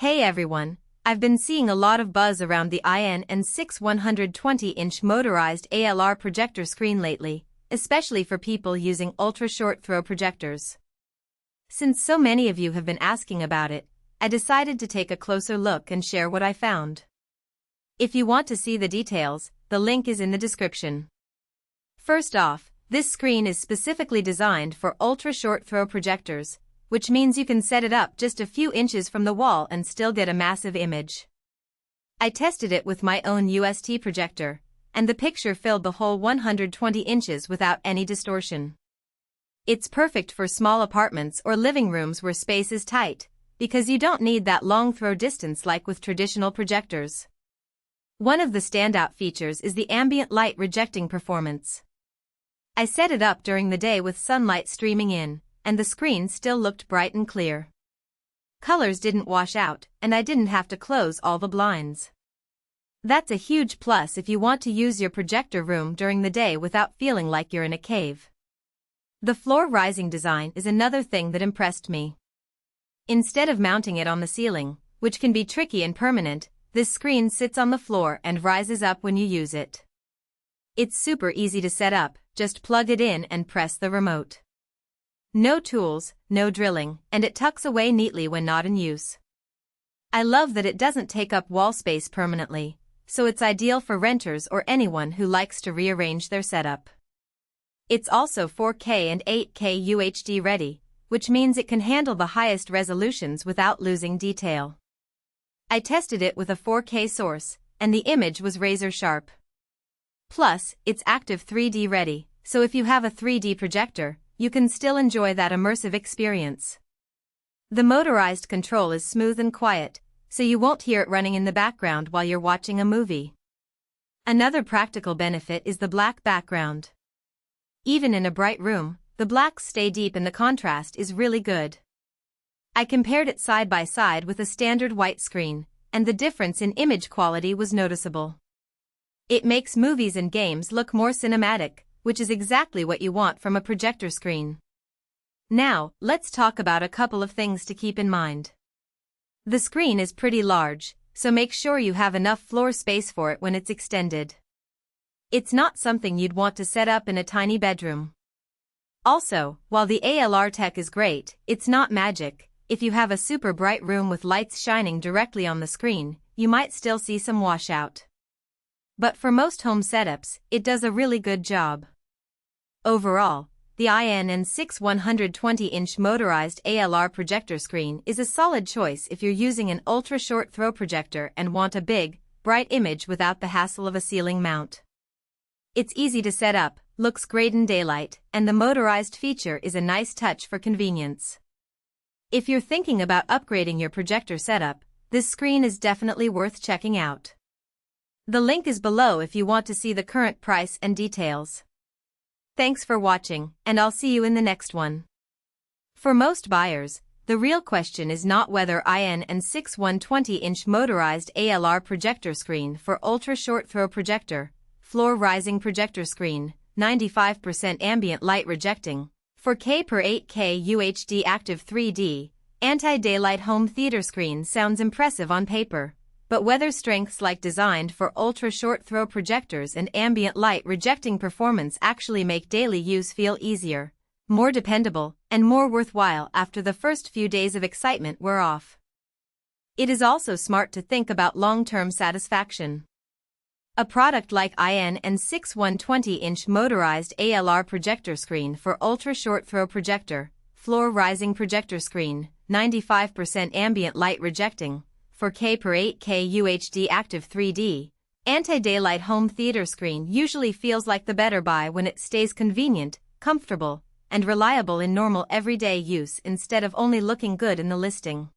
Hey everyone, I've been seeing a lot of buzz around the IN&VI 120-inch motorized ALR projector screen lately, especially for people using ultra-short throw projectors. Since so many of you have been asking about it, I decided to take a closer look and share what I found. If you want to see the details, the link is in the description. First off, this screen is specifically designed for ultra-short throw projectors, which means you can set it up just a few inches from the wall and still get a massive image. I tested it with my own UST projector, and the picture filled the whole 120 inches without any distortion. It's perfect for small apartments or living rooms where space is tight, because you don't need that long throw distance like with traditional projectors. One of the standout features is the ambient light rejecting performance. I set it up during the day with sunlight streaming in, and the screen still looked bright and clear. Colors didn't wash out, and I didn't have to close all the blinds. That's a huge plus if you want to use your projector room during the day without feeling like you're in a cave. The floor-rising design is another thing that impressed me. Instead of mounting it on the ceiling, which can be tricky and permanent, this screen sits on the floor and rises up when you use it. It's super easy to set up, just plug it in and press the remote. No tools, no drilling, and it tucks away neatly when not in use. I love that it doesn't take up wall space permanently, so it's ideal for renters or anyone who likes to rearrange their setup. It's also 4K and 8K UHD ready, which means it can handle the highest resolutions without losing detail. I tested it with a 4K source, and the image was razor sharp. Plus, it's active 3D ready, so if you have a 3D projector, you can still enjoy that immersive experience. The motorized control is smooth and quiet, so you won't hear it running in the background while you're watching a movie. Another practical benefit is the black background. Even in a bright room, the blacks stay deep and the contrast is really good. I compared it side by side with a standard white screen, and the difference in image quality was noticeable. It makes movies and games look more cinematic, which is exactly what you want from a projector screen. Now, let's talk about a couple of things to keep in mind. The screen is pretty large, so make sure you have enough floor space for it when it's extended. It's not something you'd want to set up in a tiny bedroom. Also, while the ALR tech is great, it's not magic. If you have a super bright room with lights shining directly on the screen, you might still see some washout. But for most home setups, it does a really good job. Overall, the IN&VI 120-inch motorized ALR projector screen is a solid choice if you're using an ultra-short throw projector and want a big, bright image without the hassle of a ceiling mount. It's easy to set up, looks great in daylight, and the motorized feature is a nice touch for convenience. If you're thinking about upgrading your projector setup, this screen is definitely worth checking out. The link is below if you want to see the current price and details. Thanks for watching, and I'll see you in the next one. For most buyers, the real question is not whether IN&VI 120-inch motorized ALR projector screen for ultra-short throw projector, floor-rising projector screen, 95% ambient light rejecting, 4K per 8K UHD active 3D, anti-daylight home theater screen sounds impressive on paper. But whether strengths like designed for ultra-short throw projectors and ambient light rejecting performance actually make daily use feel easier, more dependable, and more worthwhile after the first few days of excitement wear off. It is also smart to think about long-term satisfaction. A product like IN&VI 120-inch motorized ALR projector screen for ultra-short throw projector, floor-rising projector screen, 95% ambient light rejecting, 4K per 8K UHD active 3D, anti-daylight home theater screen usually feels like the better buy when it stays convenient, comfortable, and reliable in normal everyday use instead of only looking good in the listing.